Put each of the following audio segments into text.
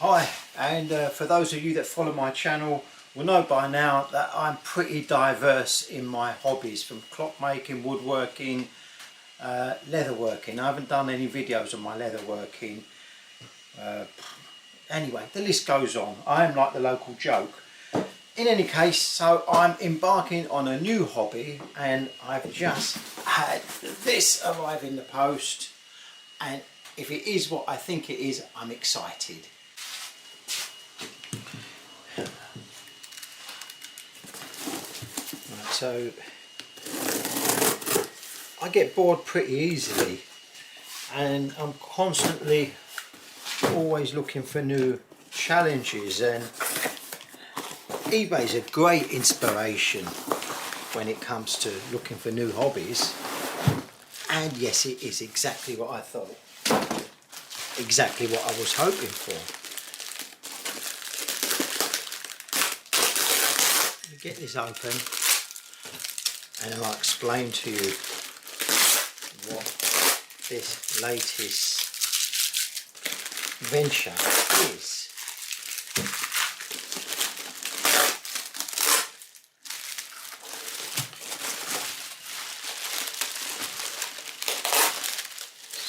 Hi, and for those of you that follow my channel will know by now that I'm pretty diverse in my hobbies, from clockmaking, woodworking, leatherworking. I haven't done any videos on my leatherworking. Anyway, the list goes on. I am like the local joke. In any case, so I'm embarking on a new hobby, and I've just had this arrive in the post, and if it is what I think it is, I'm excited. So I get bored pretty easily, and I'm constantly always looking for new challenges, and eBay is a great inspiration when it comes to looking for new hobbies. And yes, it is exactly what I thought, exactly what I was hoping for. Let me get this open and I'll explain to you what this latest venture is.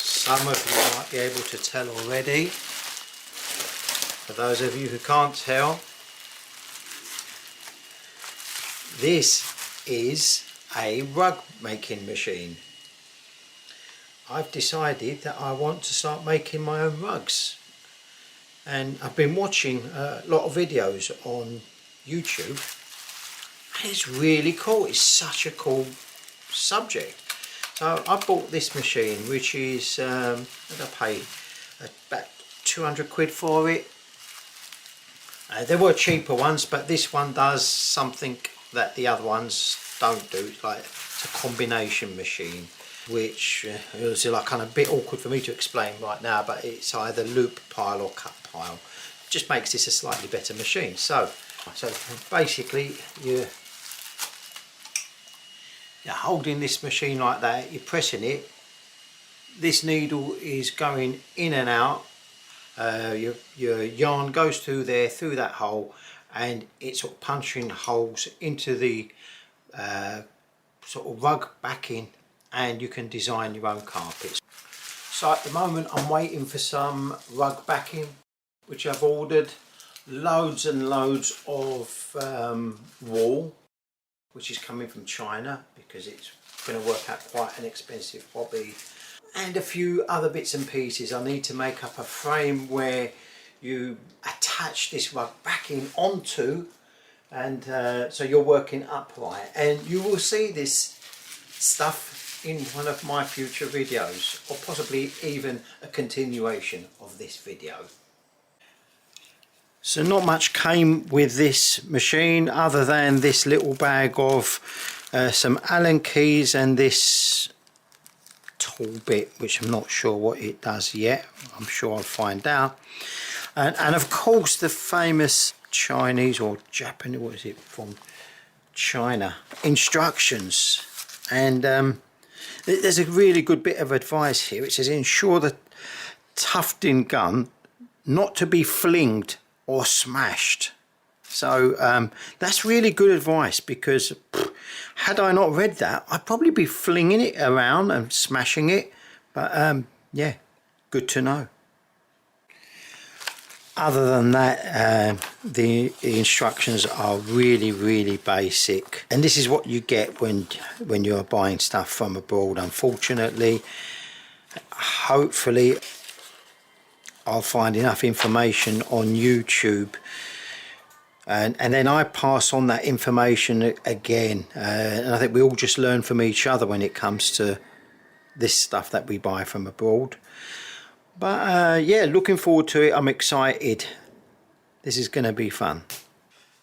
Some of you might be able to tell already. For those of you who can't tell, this is a rug making machine. I've decided that I want to start making my own rugs, and I've been watching a lot of videos on YouTube, and it's really cool. It's such a cool subject. So I bought this machine, which is what did I pay? About 200 quid for it. There were cheaper ones, but this one does something that the other ones don't do. It's a combination machine, which is like kind of a bit awkward for me to explain right now, but it's either loop pile or cut pile. It just makes this a slightly better machine. So basically you're holding this machine like that, you're pressing it, this needle is going in and out, your yarn goes through there, through that hole, and it's sort of punching holes into the sort of rug backing, and you can design your own carpets. So at the moment I'm waiting for some rug backing, which I've ordered loads and loads of wool, which is coming from China because it's going to work out quite an expensive hobby, and a few other bits and pieces. I need to make up a frame where you attach this rug backing onto, and so you're working upright, and you will see this stuff in one of my future videos, or possibly even a continuation of this video. So not much came with this machine other than this little bag of some Allen keys and this tool bit, which I'm not sure what it does yet. I'm sure I'll find out. And of course the famous Chinese or Japanese, what is it, from China, instructions. And there's a really good bit of advice here. It says ensure the tufting gun not to be flinged or smashed. So that's really good advice, because had I not read that, I'd probably be flinging it around and smashing it. But yeah, good to know. Other than that, the instructions are really basic, and this is what you get when you're buying stuff from abroad, unfortunately. Hopefully I'll find enough information on YouTube, and then I pass on that information again, and I think we all just learn from each other when it comes to this stuff that we buy from abroad. But yeah, looking forward to it. I'm excited. This is going to be fun.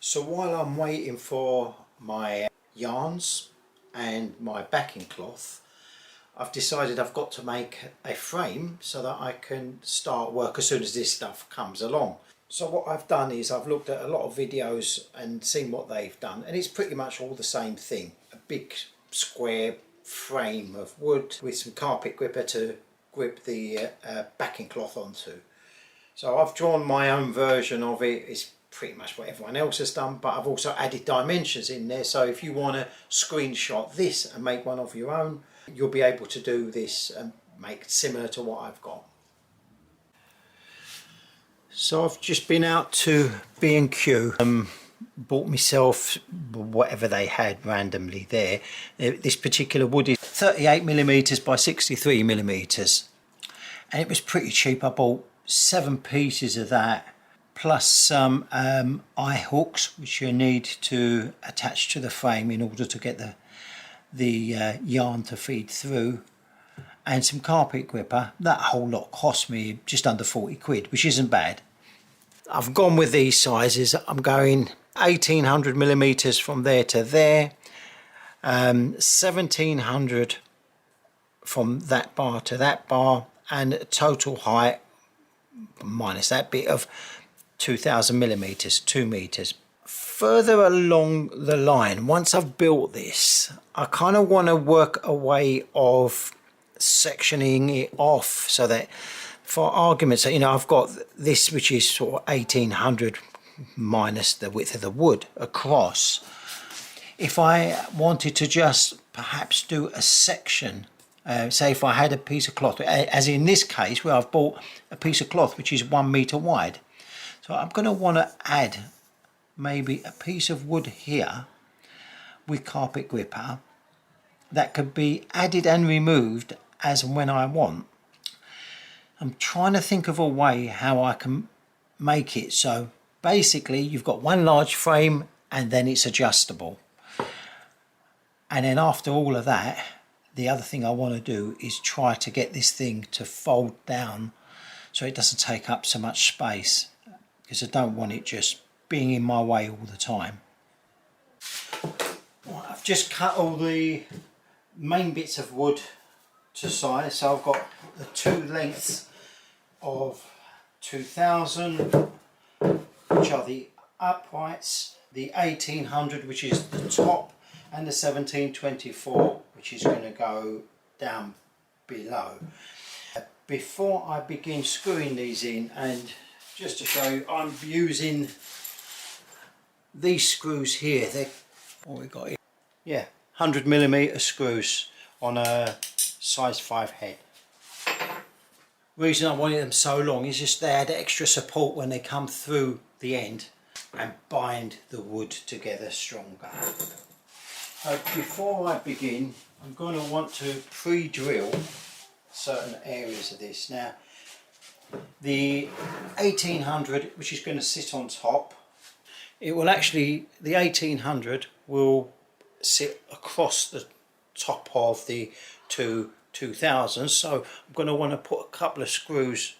So while I'm waiting for my yarns and my backing cloth, I've decided I've got to make a frame so that I can start work as soon as this stuff comes along. So what I've done is I've looked at a lot of videos and seen what they've done, and it's pretty much all the same thing. A big square frame of wood with some carpet gripper to grip the backing cloth onto. So I've drawn my own version of it. It's pretty much what everyone else has done, but I've also added dimensions in there. So if you want to screenshot this and make one of your own, you'll be able to do this and make it similar to what I've got. So I've just been out to B&Q, bought myself whatever they had randomly there. This particular wood is 38mm by 63mm, and it was pretty cheap. I bought 7 pieces of that, plus some eye hooks which you need to attach to the frame in order to get the yarn to feed through, and some carpet gripper. That whole lot cost me just under 40 quid, which isn't bad. I've gone with these sizes. I'm going 1800mm from there to there, 1700 from that bar to that bar, and total height minus that bit of 2000mm, 2 meters. Further along the line, once I've built this, I kind of want to work a way of sectioning it off, so that for argument's sake, you know, I've got this which is sort of 1800 minus the width of the wood across. If I wanted to just perhaps do a section, say if I had a piece of cloth, as in this case where I've bought a piece of cloth which is 1 meter wide, so I'm going to want to add maybe a piece of wood here with carpet gripper that could be added and removed as and when I want. I'm trying to think of a way how I can make it so basically you've got one large frame and then it's adjustable, and then after all of that, the other thing I want to do is try to get this thing to fold down so it doesn't take up so much space, because I don't want it just being in my way all the time. Right, I've just cut all the main bits of wood to size, so I've got the 2 lengths of 2000, which are the uprights, the 1800 which is the top, and the 1724 which is going to go down below. Before I begin screwing these in, and just to show you, I'm using these screws here. They're what we got here. Yeah, 100mm screws on a size 5 head. Reason I wanted them so long is just they add extra support when they come through the end and bind the wood together stronger. So before I begin, I'm going to want to pre-drill certain areas of this. Now, the 1800, which is going to sit on top, it will actually, the 1800 will sit across the top of the 2000s, so I'm going to want to put a couple of screws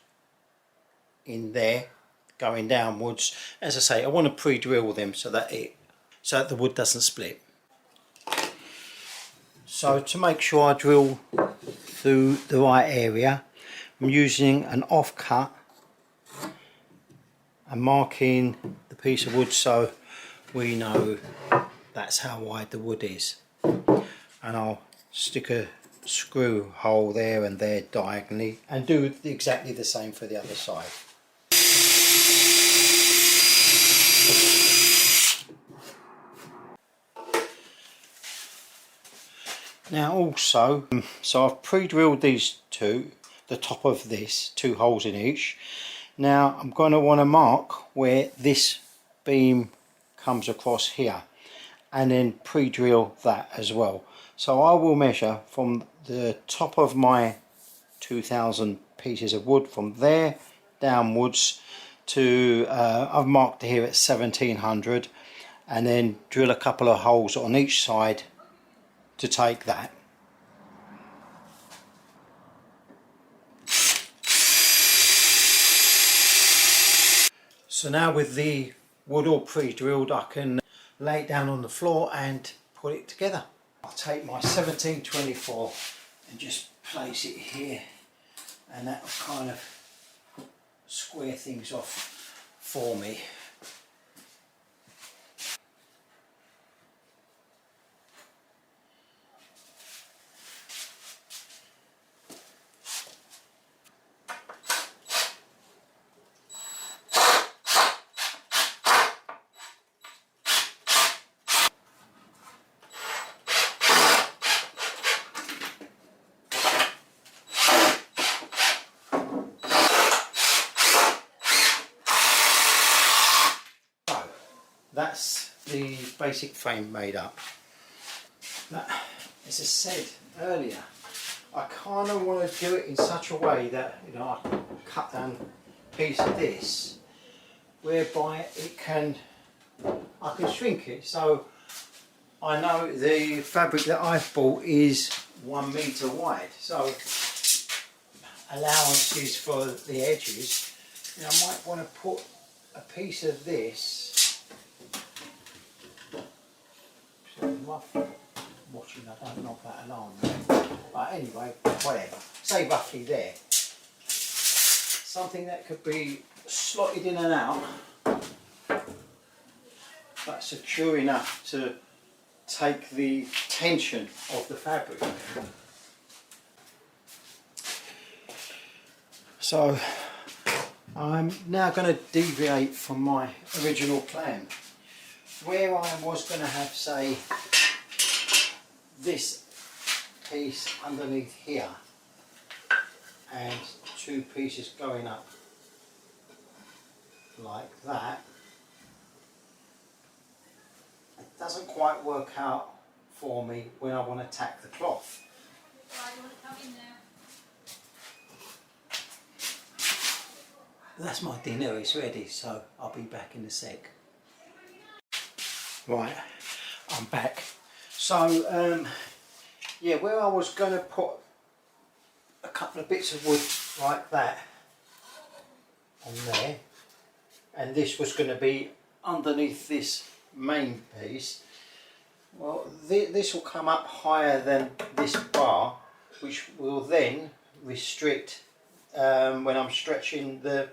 in there going downwards. As I say, I want to pre-drill them so that the wood doesn't split. So to make sure I drill through the right area, I'm using an offcut and marking the piece of wood so we know that's how wide the wood is, and I'll stick a screw hole there and there diagonally, and do exactly the same for the other side. Now also, so I've pre-drilled these two, the top of this, 2 holes in each. Now I'm going to want to mark where this beam comes across here, and then pre-drill that as well. So I will measure from the top of my 2000 pieces of wood, from there downwards to, I've marked here at 1700, and then drill a couple of holes on each side to take that. So now with the wood all pre-drilled, I can lay it down on the floor and put it together. I'll take my 1724 and just place it here, and that will kind of square things off for me. that's the basic frame made up. Now, as I said earlier, I kind of want to do it in such a way that, you know, I cut down a piece of this whereby it can, I can shrink it. So I know the fabric that I've bought is 1 metre wide, so allowances for the edges. You know, I might want to put a piece of this, watching, I don't knock that alarm there. But anyway, whatever, say roughly there, something that could be slotted in and out but secure enough to take the tension of the fabric. So I'm now going to deviate from my original plan. Where I was going to have, say, this piece underneath here and 2 pieces going up like that, it doesn't quite work out for me when I want to tack the cloth. Why do you want to come in there? That's my dinner, it's ready, so I'll be back in a sec. Right, I'm back. So, yeah, where I was going to put a couple of bits of wood like that on there, and this was going to be underneath this main piece, well, this will come up higher than this bar, which will then restrict when I'm stretching the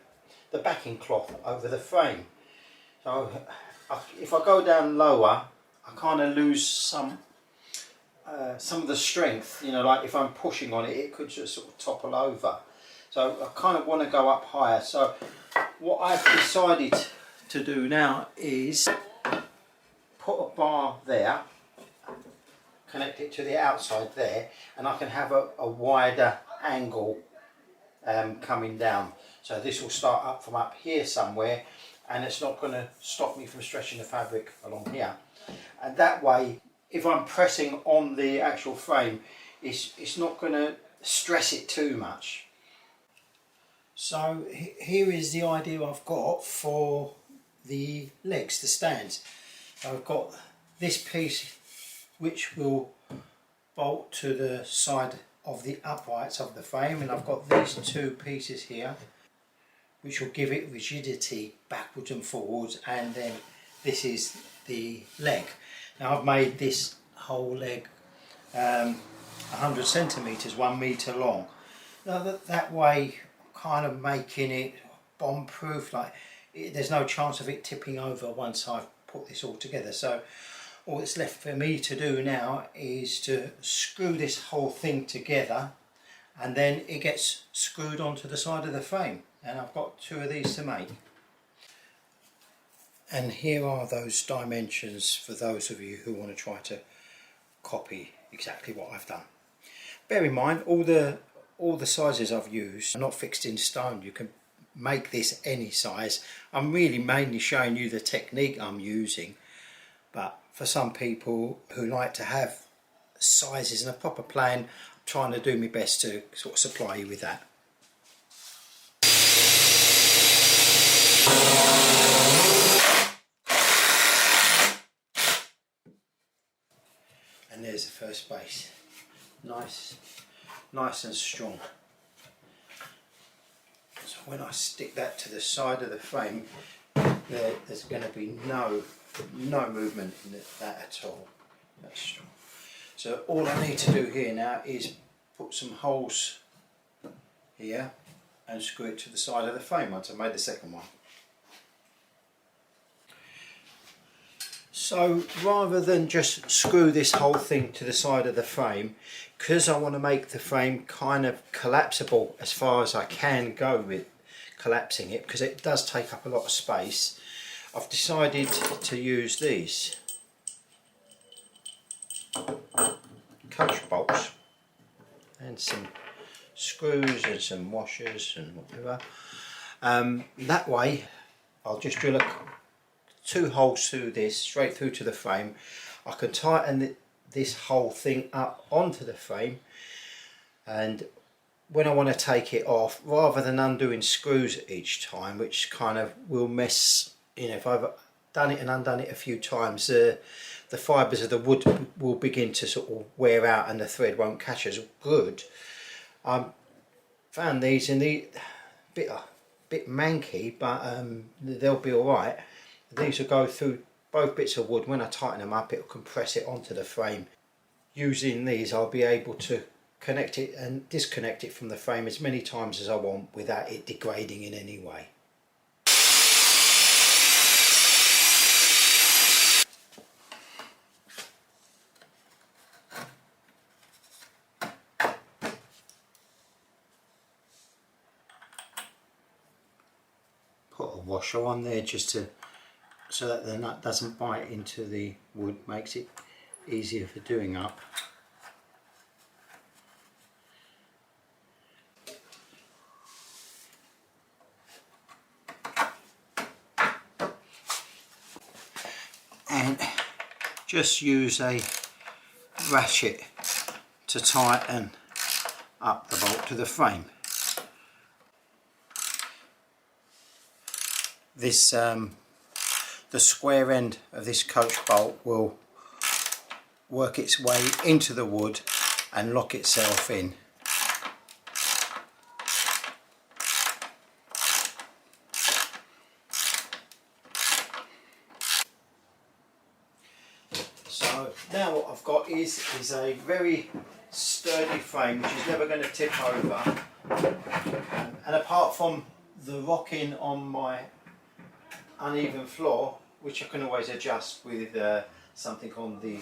backing cloth over the frame. So if I go down lower, I kind of lose some of the strength, you know, like if I'm pushing on it, it could just sort of topple over. So I kind of want to go up higher. So what I've decided to do now is put a bar there, connect it to the outside there, and I can have a wider angle coming down. So this will start up from up here somewhere, and it's not going to stop me from stretching the fabric along here. And that way, if I'm pressing on the actual frame, it's not going to stress it too much. So here is the idea I've got for the legs, the stands. I've got this piece which will bolt to the side of the uprights of the frame, and I've got these 2 pieces here which will give it rigidity backwards and forwards, and then this is the leg. Now I've made this whole leg 100 centimetres, 1 metre long. Now that way, kind of making it bomb proof, like there's no chance of it tipping over once I've put this all together. So all that's left for me to do now is to screw this whole thing together, and then it gets screwed onto the side of the frame, and I've got 2 of these to make. And here are those dimensions for those of you who want to try to copy exactly what I've done. Bear in mind, all the sizes I've used are not fixed in stone. You can make this any size. I'm really mainly showing you the technique I'm using, but for some people who like to have sizes and a proper plan, I'm trying to do my best to sort of supply you with that. And there's the first base, nice and strong. So when I stick that to the side of the frame, there's going to be no movement in that at all. That's strong. So all I need to do here now is put some holes here and screw it to the side of the frame once I've made the second one. So rather than just screw this whole thing to the side of the frame, because I want to make the frame kind of collapsible as far as I can go with collapsing it, because it does take up a lot of space, I've decided to use these coach bolts and some screws and some washers and whatever. That way I'll just drill a 2 holes through this, straight through to the frame. I can tighten this whole thing up onto the frame, and when I want to take it off, rather than undoing screws each time, which kind of will mess, you know, if I've done it and undone it a few times, the fibres of the wood will begin to sort of wear out and the thread won't catch as good. Found these in the bit manky, but they'll be alright. These will go through both bits of wood. When I tighten them up, it'll compress it onto the frame. Using these, I'll be able to connect it and disconnect it from the frame as many times as I want without it degrading in any way. Put a washer on there just to so that the nut doesn't bite into the wood, makes it easier for doing up. And just use a ratchet to tighten up the bolt to the frame. This the square end of this coach bolt will work its way into the wood and lock itself in. So now what I've got is a very sturdy frame which is never going to tip over, and apart from the rocking on my uneven floor, which I can always adjust with something on the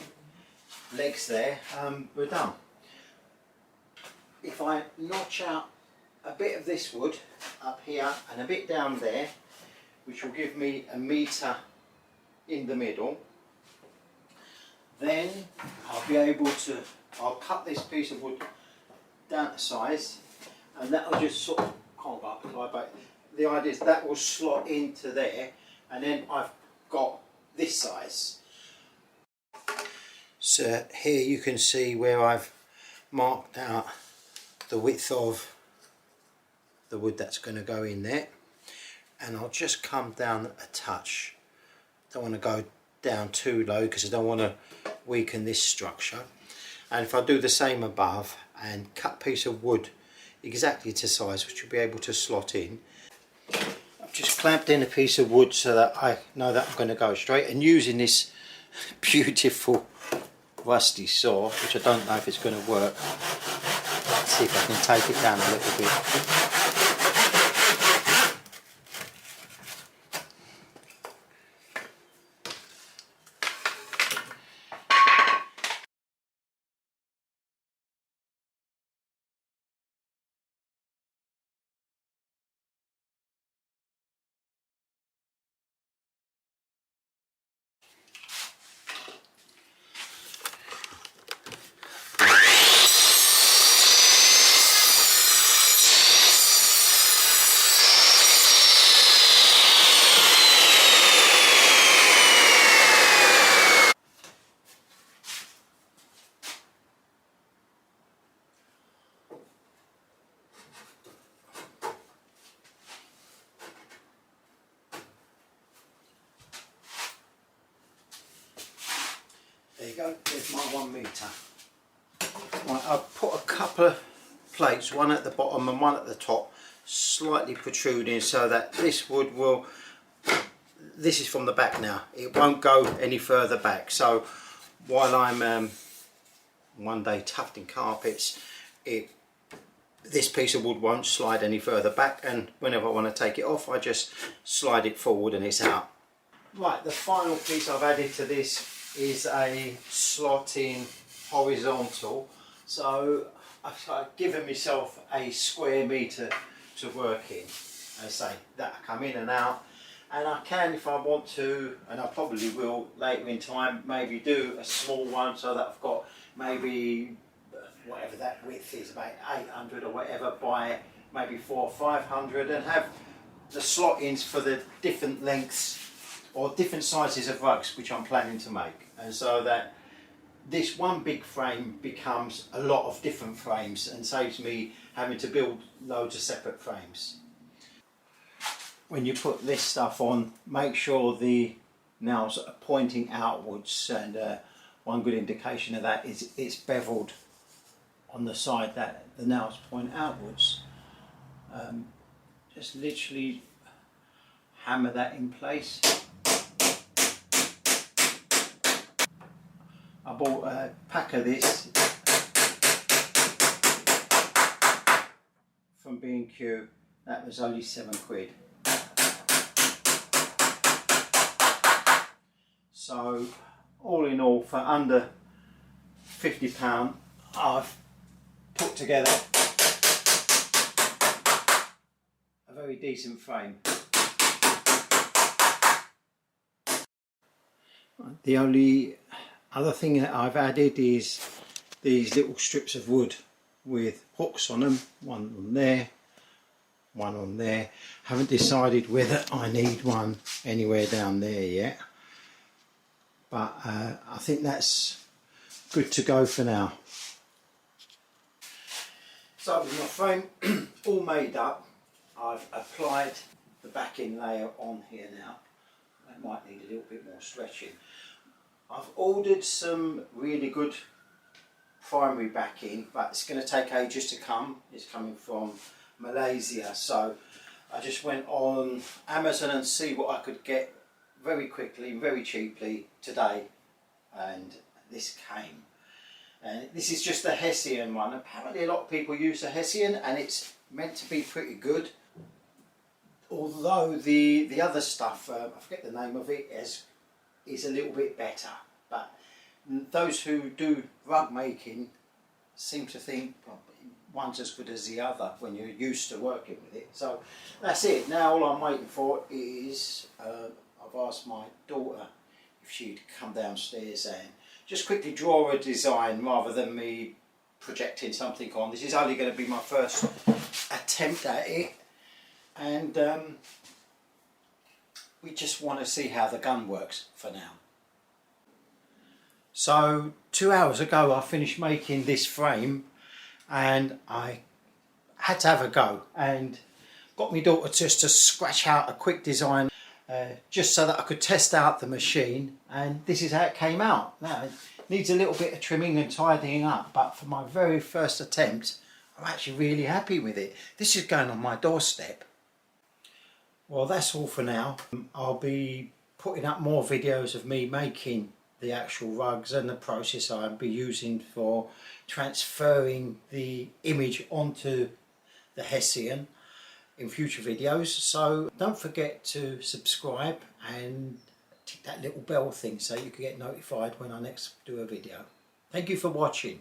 legs there, we're done. If I notch out a bit of this wood up here and a bit down there, which will give me a metre in the middle, then I'll be able to, I'll cut this piece of wood down to size, and that'll just sort of, can't go up and lie back. The idea is that will slot into there, and then I've got this size. So here you can see where I've marked out the width of the wood that's going to go in there, and I'll just come down a touch. Don't want to go down too low because I don't want to weaken this structure. And if I do the same above and cut a piece of wood exactly to size, which will be able to slot in, I've just clamped in a piece of wood so that I know that I'm going to go straight, and using this beautiful rusty saw, which I don't know if it's going to work. Let's see if I can take it down a little bit. There you go, there's my 1 metre. Right, I've put a couple of plates, one at the bottom and one at the top, slightly protruding so that this wood will, this is from the back now, it won't go any further back. So while I'm one day tufting carpets, this piece of wood won't slide any further back, and whenever I want to take it off I just slide it forward and it's out. Right, the final piece I've added to this is a slotting horizontal. So I've given myself a square metre to work in. As I say, that I come in and out, and I can, if I want to, and I probably will later in time, maybe do a small one so that I've got maybe whatever that width is, about 800 or whatever by maybe 400 or 500, and have the slot-ins for the different lengths or different sizes of rugs which I'm planning to make, and so that this one big frame becomes a lot of different frames and saves me having to build loads of separate frames. When you put this stuff on, make sure the nails are pointing outwards, and one good indication of that is it's beveled on the side that the nails point outwards. Just literally hammer that in place. I bought a pack of this from B&Q. That was only £7. So all in all, for under £50, I've put together a very decent frame. The only other thing that I've added is these little strips of wood with hooks on them, one on there, one on there. Haven't decided whether I need one anywhere down there yet, but I think that's good to go for now. So with my frame all made up, I've applied the backing layer on here now. That might need a little bit more stretching. I've ordered some really good primary backing, but it's going to take ages to come. It's coming from Malaysia, so I just went on Amazon and see what I could get very quickly, very cheaply today, and this came. And this is just the Hessian one. Apparently a lot of people use the Hessian and it's meant to be pretty good, although the other stuff, I forget the name of it, is a little bit better. But those who do rug making seem to think one's as good as the other when you're used to working with it. So that's it. Now all I'm waiting for is I've asked my daughter if she'd come downstairs and just quickly draw a design rather than me projecting something on. This is only going to be my first attempt at it, and we just want to see how the gun works for now. So 2 hours ago I finished making this frame, and I had to have a go and got my daughter just to scratch out a quick design just so that I could test out the machine, and this is how it came out. Now it needs a little bit of trimming and tidying up, but for my very first attempt I'm actually really happy with it. This is going on my doorstep. Well, that's all for now. I'll be putting up more videos of me making the actual rugs and the process I'll be using for transferring the image onto the Hessian in future videos. So don't forget to subscribe and tick that little bell thing so you can get notified when I next do a video. Thank you for watching.